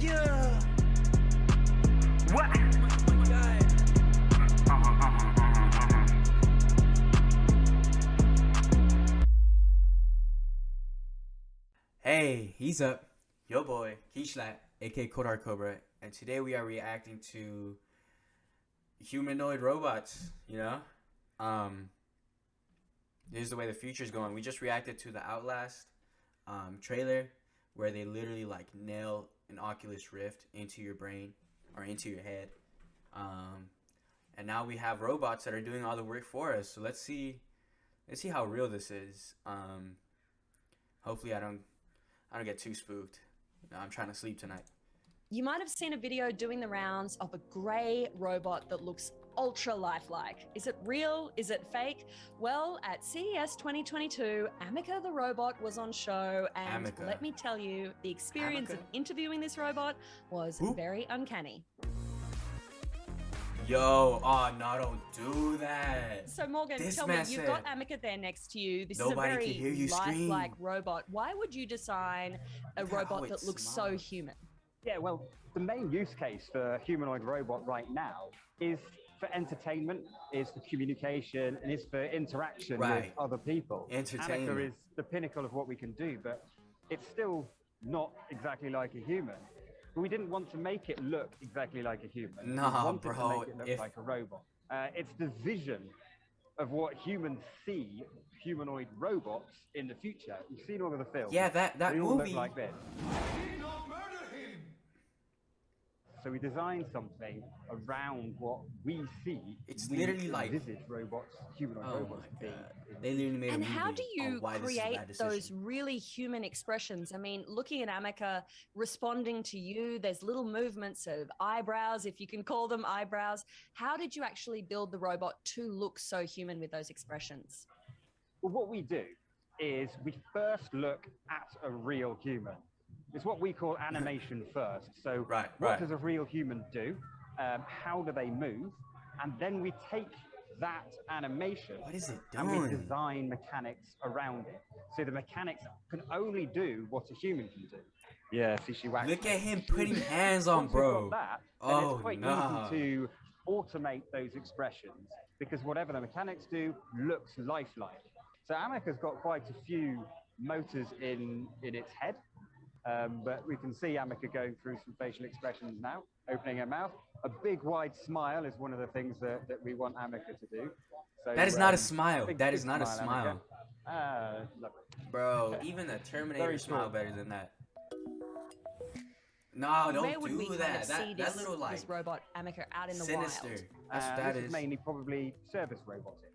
Yeah. What? Oh my God. Hey, he's up. Yo boy, SLATT, aka Kodar Cobra, and today we are reacting to humanoid robots, This is the way the future's going. We just reacted to the Outlast trailer where they literally like nail an Oculus Rift into your brain or into your head. And now we have robots that are doing all the work for us. So let's see how real this is. Hopefully I don't get too spooked. I'm trying to sleep tonight. You might have seen a video doing the rounds of a grey robot that looks ultra lifelike. Is it real? Is it fake? Well, at CES 2022, Ameca the robot was on show, and Ameca. let me tell you, the experience Ameca? of interviewing this robot was very uncanny. Yo, oh no, don't do that. So Morgan, This tell me, man you've said got Ameca there next to you. This nobody is a can hear very you scream. lifelike robot. Why would you design a robot that looks so human? Yeah, well, the main use case for a humanoid robot right now is for entertainment, is for communication, and is for interaction with other people. Entertainment. Ameca is the pinnacle of what we can do, but it's still not exactly like a human. But we didn't want to make it look exactly like a human. Nah, we wanted bro, to make it look like a robot. It's the vision of what humans see humanoid robots in the future. You've seen all of the films. Yeah, that they all movie. look like this. So we designed something around what we see. It's literally like robots, humanoid robots. My God. They literally made a movie. And how do you why create this is a bad those decision. really human expressions? I mean, looking at Ameca responding to you, there's little movements of eyebrows, if you can call them eyebrows. How did you actually build the robot to look so human with those expressions? Well, what we do is we first look at a real human. It's what we call animation first. So what does a real human do? How do they move? And then we take that animation and we design mechanics around it. So the mechanics can only do what a human can do. Yeah, see, she waxed. Look at him putting hands on, Once bro. we've got that, then it's quite easy to automate those expressions because whatever the mechanics do looks lifelike. So Ameca's got quite a few motors in its head. But we can see Ameca going through some facial expressions now, opening her mouth. A big wide smile is one of the things that we want Ameca to do. So, that is not a smile. That is not a smile. Lovely. Bro, even the Terminator smile better than that. No, don't do that. That little like this robot Ameca out in the sinister. wild. That this is is mainly probably service robotics.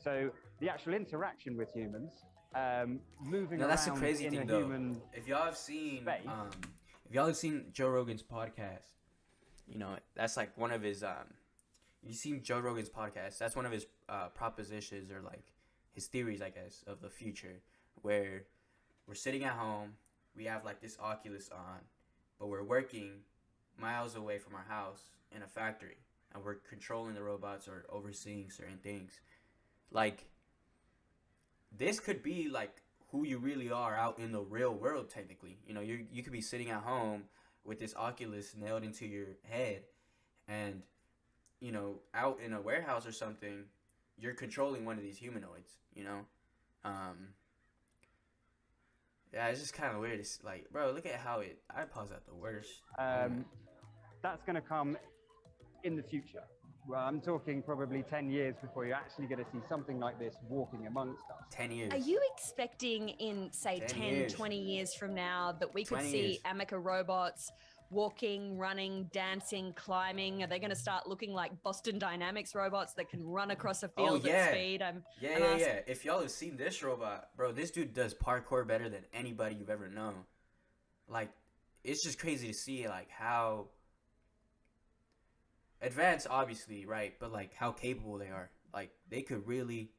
So the actual interaction with humans, moving around. That's the crazy thing, though. If y'all have seen Joe Rogan's podcast, that's like one of his you've seen Joe Rogan's podcast. That's one of his propositions or like his theories, I guess, of the future, where we're sitting at home, we have like this Oculus on, but we're working miles away from our house in a factory, and we're controlling the robots or overseeing certain things. Like, this could be like who you really are out in the real world. Technically, you could be sitting at home with this Oculus nailed into your head, and out in a warehouse or something, you're controlling one of these humanoids. Yeah, it's just kind of weird. It's like, bro, look at how I pause at the worst. That's going to come in the future. Well, I'm talking probably 10 years before you're actually going to see something like this walking amongst us. 10 years. Are you expecting in, say, 10, 20 years from now that we could see Ameca robots walking, running, dancing, climbing? Are they going to start looking like Boston Dynamics robots that can run across a field at speed? Yeah. If y'all have seen this robot, bro, this dude does parkour better than anybody you've ever known. Like, it's just crazy to see, like, how advanced, obviously, right? But like how capable they are. Like, they could really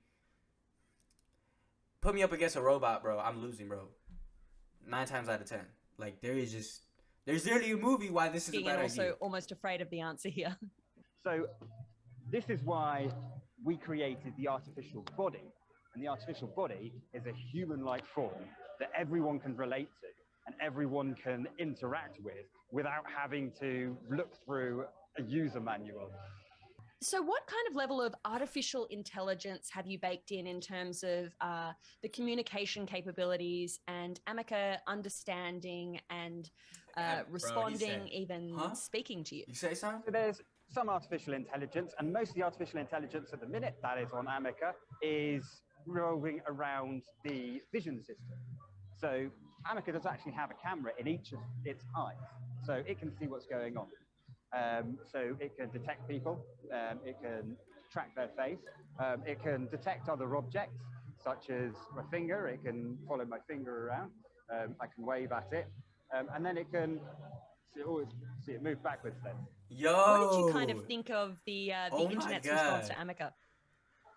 put me up against a robot, bro. I'm losing, bro. 9 times out of 10. Like, there's literally a movie why this is a bad idea. Also almost afraid of the answer here. So this is why we created the artificial body. And the artificial body is a human-like form that everyone can relate to. and everyone can interact with without having to look through a user manual. So what kind of level of artificial intelligence have you baked in terms of the communication capabilities and Ameca understanding and responding, speaking to you? You say something? So there's some artificial intelligence, and most of the artificial intelligence at the minute that is on Ameca is revolving around the vision system. So Ameca does actually have a camera in each of its eyes, so it can see what's going on. So it can detect people, it can track their face, it can detect other objects, such as my finger. It can follow my finger around. I can wave at it, and then it can see it move backwards then. Yo! What did you kind of think of the internet's response to Ameca?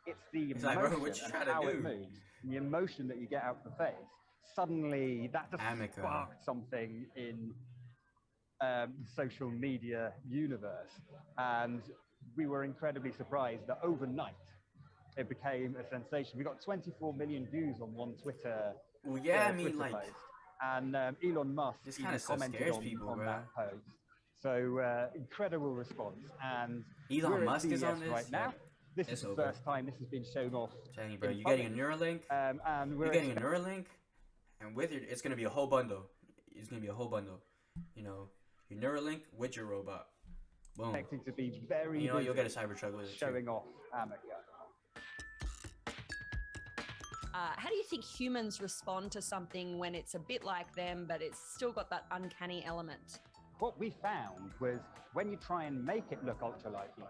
It's the emotion and how it moves, the emotion that you get out of the face. Suddenly, that just sparked something in the social media universe, and we were incredibly surprised that overnight it became a sensation. We got 24 million views on one Twitter. Well, yeah, I mean, Twitter like, post. And Elon Musk even commented on that post. So incredible response. And Elon Musk is on this right now. This is the first time this has been shown off. Jenny, bro, you're getting a Neuralink. And you're getting a Neuralink, and with your, it's gonna be a whole bundle. It's gonna be a whole bundle. You know, your Neuralink with your robot. Boom. Expecting to be very. You know, you'll get a Cybertruck with it. Showing off Ameca. How do you think humans respond to something when it's a bit like them, but it's still got that uncanny element? What we found was when you try and make it look ultra-lifelike,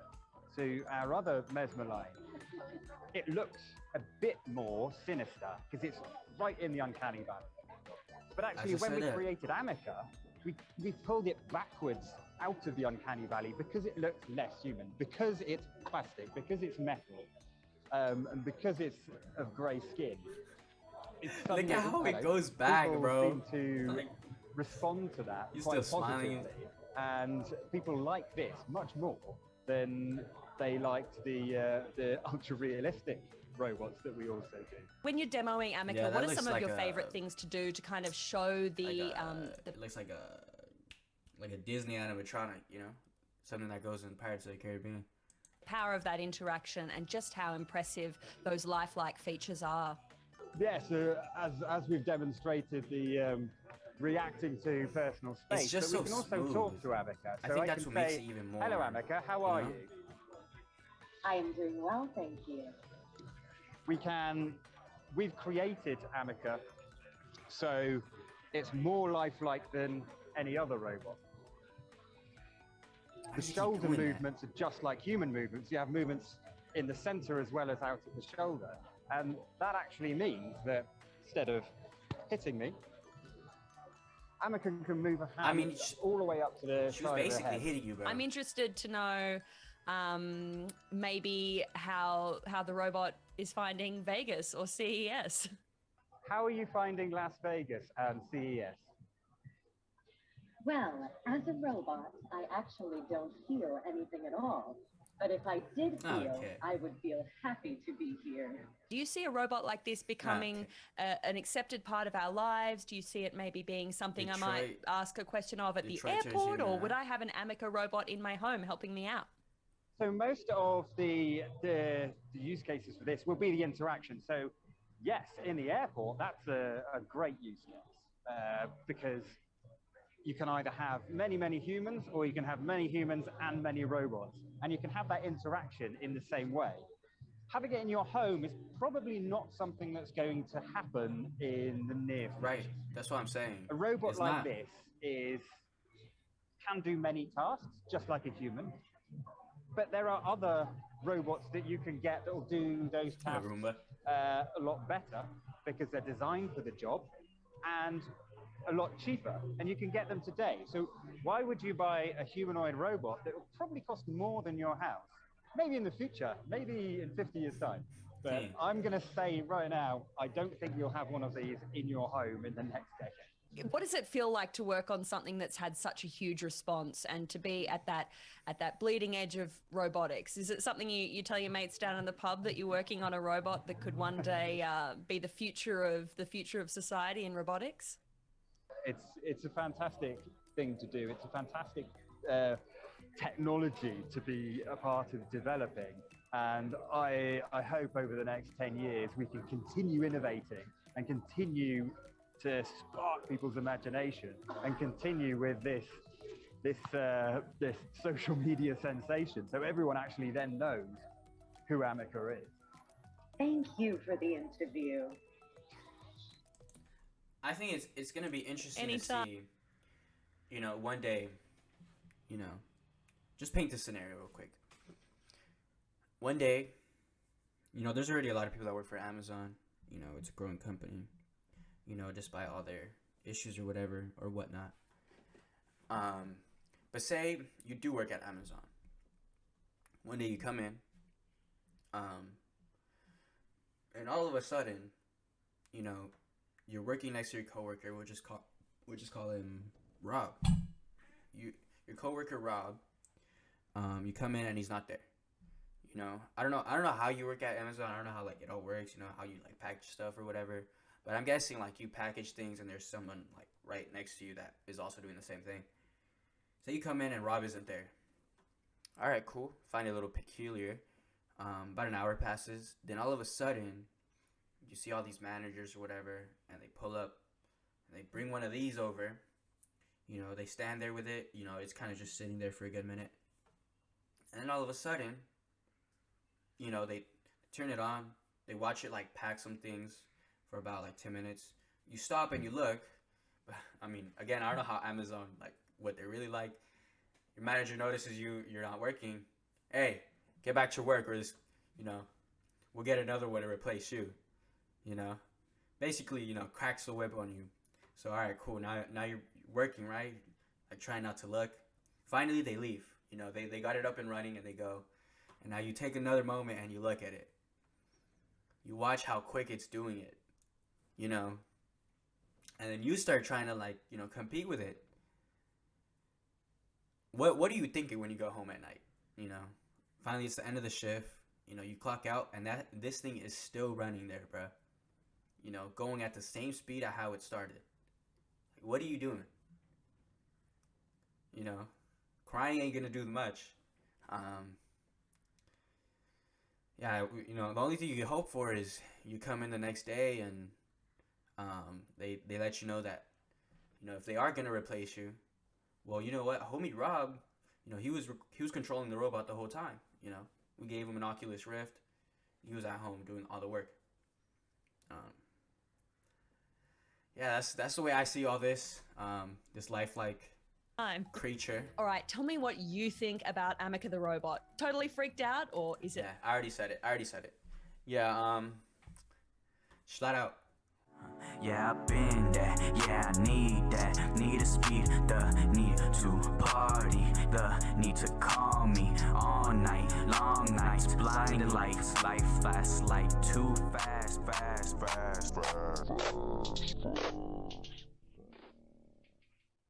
to our other Mesmer line, it looks a bit more sinister because it's right in the uncanny valley. But actually, when we created Ameca, we pulled it backwards out of the uncanny valley because it looks less human, because it's plastic, because it's metal. And because it's of grey skin, look at how it goes back, bro. Seem to respond to that quite positively, and people like this much more than they liked the ultra realistic robots that we also do. When you're demoing Ameca, what are some of your favorite things to do to kind of show the? It looks like a Disney animatronic, you know, something that goes in Pirates of the Caribbean. Power of that interaction and just how impressive those lifelike features are. Yes, as we've demonstrated, the reacting to personal space. It's just but we can also talk to Ameca. I think that's what makes it even more. Hello, Ameca. How are you? I am doing well, thank you. We've created Ameca, so it's more lifelike than any other robot. The shoulder movements are just like human movements. You have movements in the center as well as out at the shoulder. And that actually means that instead of hitting me, Ameca can move a hand all the way up to the She was basically hitting you, bro. I'm interested to know maybe how the robot is finding Vegas or CES. How are you finding Las Vegas and CES? Well, as a robot, I actually don't feel anything at all. But if I did feel, I would feel happy to be here. Do you see a robot like this becoming an accepted part of our lives? Do you see it maybe being something I might ask a question of at the airport? Or would I have an Ameca robot in my home helping me out? So most of the use cases for this will be the interaction. So yes, in the airport, that's a great use case because you can either have many humans, or you can have many humans and many robots, and you can have that interaction in the same way. Having it in your home is probably not something that's going to happen in the near future. Right, that's what I'm saying. A robot like this can do many tasks, just like a human, but there are other robots that you can get that will do those tasks a lot better because they're designed for the job and a lot cheaper, and you can get them today. So why would you buy a humanoid robot that will probably cost more than your house? Maybe in the future, maybe in 50 years time. But I'm going to say right now, I don't think you'll have one of these in your home in the next decade. What does it feel like to work on something that's had such a huge response and to be at that bleeding edge of robotics? Is it something you tell your mates down in the pub that you're working on a robot that could one day be the future of society in robotics? it's a fantastic thing to do. It's a fantastic technology to be a part of developing. And I hope over the next 10 years we can continue innovating and continue to spark people's imagination and continue with this social media sensation, so everyone actually then knows who Ameca is. Thank you for the interview. I think it's gonna be interesting Anytime. to see, you know, one day, you know, just paint this scenario real quick. One day, you know, there's already a lot of people that work for Amazon. You know, it's a growing company, you know, despite all their issues or whatever or whatnot. But say you do work at Amazon. One day you come in, and all of a sudden, you know, you're working next to your coworker. We'll just call him Rob. Your coworker Rob. You come in and he's not there. You know, I don't know how you work at Amazon. I don't know how like it all works. You know, how you like package stuff or whatever. But I'm guessing like you package things and there's someone like right next to you that is also doing the same thing. So you come in and Rob isn't there. All right, cool. Find it a little peculiar. About an hour passes. Then all of a sudden, you see all these managers or whatever, and they pull up and they bring one of these over. You know, they stand there with it. You know, it's kind of just sitting there for a good minute. And then all of a sudden, you know, they turn it on. They watch it like pack some things for about like 10 minutes. You stop and you look. But, I mean, again, I don't know how Amazon, like, what they're really like. Your manager notices you're not working. Hey, get back to work or this, you know, we'll get another one to replace you. You know, basically, you know, cracks the whip on you. So, all right, cool. Now you're working, right? Like, try not to look. Finally, they leave. You know, they got it up and running and they go. And now you take another moment and you look at it. You watch how quick it's doing it, you know. And then you start trying to, like, you know, compete with it. What are you thinking when you go home at night? You know, finally it's the end of the shift. You know, you clock out and this thing is still running there, bro. You know, going at the same speed at how it started. Like, what are you doing? You know, crying ain't gonna do much. Yeah, you know, the only thing you can hope for is you come in the next day and they let you know that, you know, if they are gonna replace you, well, you know what, homie Rob, you know, he was controlling the robot the whole time. You know, we gave him an Oculus Rift. He was at home doing all the work. Yeah, that's the way I see all this. This lifelike creature. All right, tell me what you think about Ameca the robot. Totally freaked out, or is it? Yeah, I already said it. Yeah, flat out. Yeah, I've been that, yeah, I need that, need to speed, the need to party, the need to call me all night, long nights, blinding lights, life fast like too fast.